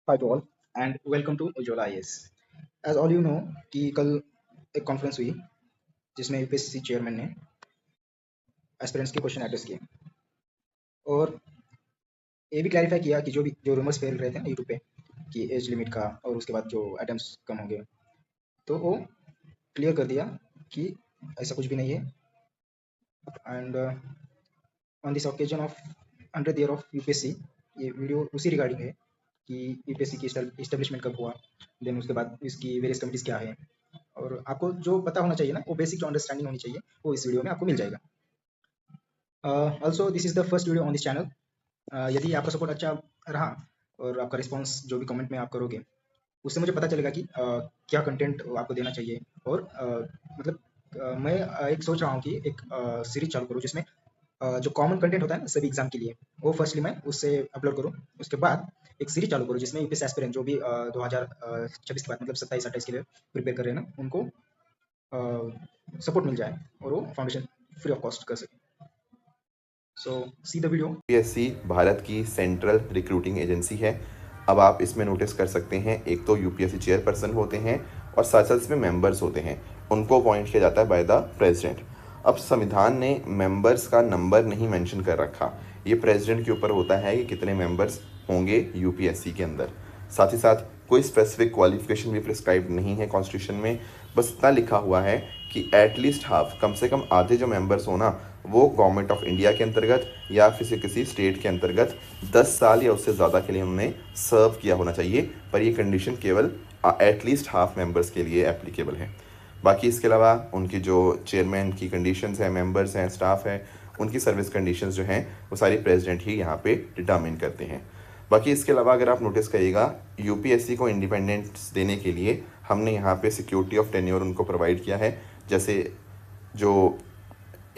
Hi to all and welcome to Ujjwala IAS. As all you know कि कल एक conference हुई जिसमें यूपीएससी चेयरमैन ने एस्पिरेंट्स के क्वेश्चन एड्रेस किए और ये भी क्लैरिफाई किया कि जो रूमर्स फैल रहे थे ना यूट्यूब पे कि एज लिमिट का और उसके बाद जो अटेम्प्ट्स कम होंगे, तो वो क्लियर कर दिया कि ऐसा कुछ भी नहीं है। And on this occasion of 100th year of UPSC, ये वीडियो उसी रिगार्डिंग है कि यूपीएससी की इस्टेब्लिशमेंट कब हुआ, देन उसके बाद इसकी वेरियस कमिटीज़ क्या है, और आपको जो पता होना चाहिए ना, वो बेसिक जो अंडरस्टैंडिंग होनी चाहिए, वो इस वीडियो में आपको मिल जाएगा। Also this is the first video on this channel. यदि आपका सपोर्ट अच्छा रहा और आपका रिस्पॉन्स जो भी कमेंट में आप करोगे, उससे मुझे पता चलेगा कि क्या कंटेंट आपको देना चाहिए। और मतलब मैं एक सोच रहा हूँ कि एक सीरीज चालू करूँ जिसमें जो कॉमन कंटेंट होता है ना सभी एग्जाम के लिए, वो फर्स्टली मैं उससे अपलोड करूँ। उसके बाद एक सीरीज चालू करूँ जिसमें यूपीएससी एस्पिरेंट जो भी 2026 के बाद मतलब 27-28 के लिए प्रिपेयर कर रहे हैं ना, उनको सपोर्ट मिल जाए और वो फाउंडेशन फ्री ऑफ कॉस्ट कर सके। So see the video. UPSC Bharat की सेंट्रल रिक्रूटिंग एजेंसी है। अब आप इसमें नोटिस कर सकते हैं, एक तो यूपीएससी चेयरपर्सन होते हैं और साथ साथ इसमें मेंबर्स होते हैं। उनको अपॉइंट किया जाता है बाय द प्रेसिडेंट। अब संविधान ने मेंबर्स का नंबर नहीं मेंशन कर रखा, ये प्रेसिडेंट के ऊपर होता है कि कितने मेंबर्स होंगे यूपीएससी के अंदर। साथ ही साथ कोई स्पेसिफिक क्वालिफिकेशन भी प्रिस्क्राइब नहीं है कॉन्स्टिट्यूशन में। बस इतना लिखा हुआ है कि एटलीस्ट हाफ, कम से कम आधे जो मेंबर्स हो ना, वो गवर्नमेंट ऑफ इंडिया के अंतर्गत या फिर किसी स्टेट के अंतर्गत 10 साल या उससे ज़्यादा के लिए उन्होंने सर्व किया होना चाहिए। पर ये कंडीशन केवल एटलीस्ट हाफ मेंबर्स के लिए एप्लीकेबल है। बाकी इसके अलावा उनकी जो चेयरमैन की कंडीशंस हैं, मेंबर्स हैं, स्टाफ है, उनकी सर्विस कंडीशंस जो हैं वो सारी प्रेसिडेंट ही यहाँ पे डिटर्मिन करते हैं। बाकी इसके अलावा अगर आप नोटिस करिएगा, यूपीएससी को इंडिपेंडेंस देने के लिए हमने यहाँ पे सिक्योरिटी ऑफ टेन्योर उनको प्रोवाइड किया है। जैसे जो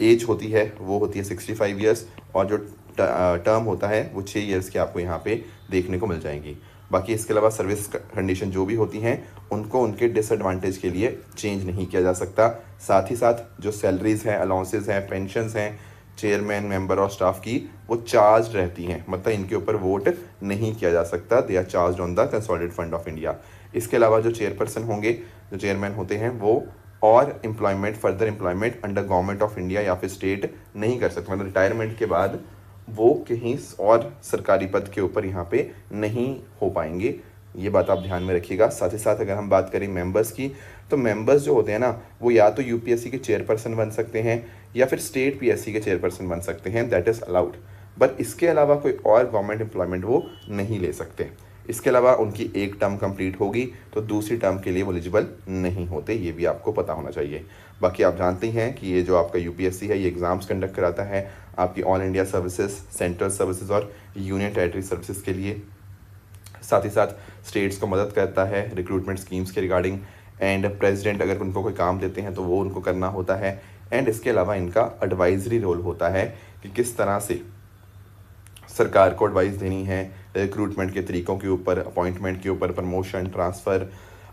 एज होती है वो होती है 65 ईयर्स, और जो टर्म होता है वो 6 ईयर्स की आपको यहाँ पे देखने को मिल जाएंगी। बाकी इसके अलावा सर्विस कंडीशन जो भी होती हैं उनको उनके डिसएडवांटेज के लिए चेंज नहीं किया जा सकता। साथ ही साथ जो सैलरीज हैं, अलाउंसेस हैं, पेंशन्स हैं चेयरमैन, मेंबर और स्टाफ की, वो चार्ज रहती हैं, मतलब इनके ऊपर वोट नहीं किया जा सकता। They are charge on the consolidated fund of India. इसके अलावा जो चेयरपर्सन होंगे, जो चेयरमैन होते हैं, वो और employment, further employment under government of India या फिर स्टेट नहीं कर सकते। मतलब रिटायरमेंट के बाद वो कहीं और सरकारी पद के ऊपर यहाँ पे नहीं हो पाएंगे। ये बात आप ध्यान में रखिएगा। साथ ही साथ अगर हम बात करें मेंबर्स की, तो मेंबर्स जो होते हैं ना, वो या तो यूपीएससी के चेयरपर्सन बन सकते हैं या फिर स्टेट पीएससी के चेयरपर्सन बन सकते हैं, दैट इज़ अलाउड। बट इसके अलावा कोई और गवर्नमेंट एम्प्लॉयमेंट वो नहीं ले सकते। इसके अलावा उनकी एक टर्म कंप्लीट होगी तो दूसरी टर्म के लिए वो एलिजिबल नहीं होते, ये भी आपको पता होना चाहिए। बाकी आप जानते हैं कि ये जो आपका यूपीएससी है, ये एग्ज़ाम्स कंडक्ट कराता है आपकी all India services, central services और यूनियन टेरिटरी सर्विसेज के लिए। साथ ही साथ स्टेट्स को मदद करता है रिक्रूटमेंट स्कीम्स के रिगार्डिंग। एंड प्रेसिडेंट अगर उनको कोई काम देते हैं तो वो उनको करना होता है। एंड इसके अलावा इनका एडवाइजरी रोल होता है कि किस तरह से सरकार को एडवाइस देनी है रिक्रूटमेंट के तरीक़ों के ऊपर, अपॉइंटमेंट के ऊपर, प्रमोशन, ट्रांसफ़र,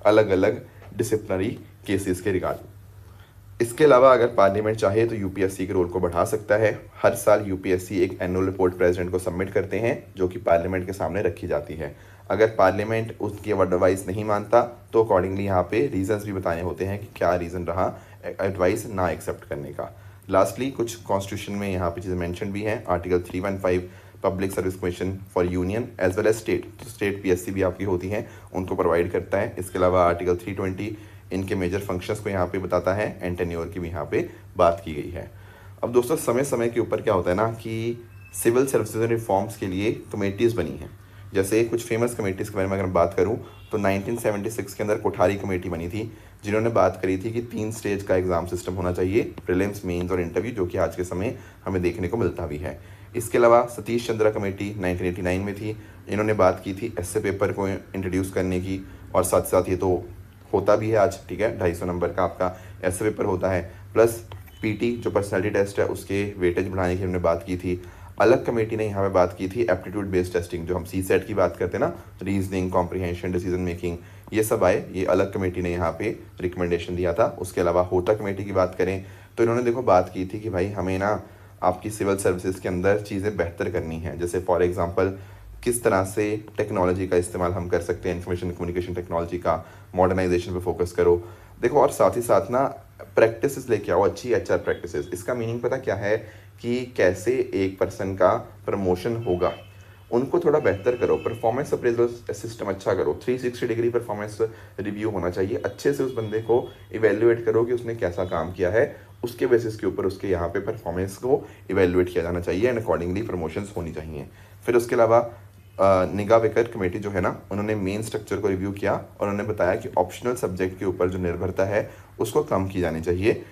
अलग अलग डिसिप्लिनरी केसेस के रिगार्डिंग। इसके अलावा अगर पार्लियामेंट चाहे तो यूपीएससी के रोल को बढ़ा सकता है। हर साल यूपीएससी एक एनुअल रिपोर्ट प्रेसिडेंट को सबमिट करते हैं जो कि पार्लियामेंट के सामने रखी जाती है। अगर पार्लियामेंट उसकी एडवाइस नहीं मानता तो अकॉर्डिंगली यहाँ पे रीजंस भी बताने होते हैं कि क्या रीज़न रहा एडवाइस ना एक्सेप्ट करने का। लास्टली कुछ कॉन्स्टिट्यूशन में यहाँ पे चीज़ें मेंशन भी हैं। Article 315 public service commission for union as well as state, तो स्टेट पीएससी भी आपकी होती हैं, उनको प्रोवाइड करता है। इसके अलावा आर्टिकल 320 इनके मेजर फंक्शंस को यहाँ पे बताता है। एंड टेन्योर की भी यहाँ पे बात की गई है। अब दोस्तों समय समय के ऊपर क्या होता है ना कि सिविल सर्विसेज रिफॉर्म्स के लिए कमेटीज़ बनी हैं। जैसे कुछ फेमस कमेटीज़ के बारे में अगर मैं बात करूँ तो 1976 के अंदर कोठारी कमेटी बनी थी, जिन्होंने बात करी थी कि 3 स्टेज का एग्ज़ाम सिस्टम होना चाहिए, प्रीलिम्स, मेंस और इंटरव्यू, जो कि आज के समय हमें देखने को मिलता भी है। इसके अलावा सतीश चंद्रा कमेटी 1989 में थी, इन्होंने बात की थी एसए पेपर को इंट्रोड्यूस करने की। और साथ साथ ये तो होता भी है आज, ठीक है, 250 नंबर का आपका एसए पेपर होता है, प्लस पीटी जो पर्सनैलिटी टेस्ट है उसके वेटेज बढ़ाने की हमने बात की थी। अलग कमेटी ने यहाँ पे बात की थी एप्टीट्यूड बेस्ड टेस्टिंग, जो हम सी सेट की बात करते हैं ना, रीजनिंग, कॉम्प्रिहेंशन, डिसीजन मेकिंग, ये सब आए, ये अलग कमेटी ने यहाँ पे रिकमेंडेशन दिया था। उसके अलावा होता कमेटी की बात करें तो इन्होंने देखो बात की थी कि भाई हमें ना आपकी सिविल सर्विसेज के अंदर चीज़ें बेहतर करनी है। जैसे फॉर एग्जांपल किस तरह से टेक्नोलॉजी का इस्तेमाल हम कर सकते हैं, इन्फॉर्मेशन कम्युनिकेशन टेक्नोलॉजी का, मॉडर्नाइजेशन पे फोकस करो। देखो, और साथ ही साथ ना प्रैक्टिसेस लेके आओ, अच्छी एचआर प्रैक्टिसेस। इसका मीनिंग पता क्या है कि कैसे एक पर्सन का प्रमोशन होगा, उनको थोड़ा बेहतर करो, परफॉर्मेंस अप्रेजल सिस्टम अच्छा करो, 360 डिग्री परफॉर्मेंस रिव्यू होना चाहिए, अच्छे से उस बंदे को इवेल्युएट करो कि उसने कैसा काम किया है, उसके बेसिस के ऊपर उसके यहाँ पे परफॉर्मेंस को इवेल्युएट किया जाना चाहिए एंड अकॉर्डिंगली प्रमोशंस होनी चाहिए। फिर उसके अलावा निगाह विकर कमेटी जो है ना, उन्होंने मेन स्ट्रक्चर को रिव्यू किया और उन्होंने बताया कि ऑप्शनल सब्जेक्ट के ऊपर जो निर्भरता है उसको कम की जानी चाहिए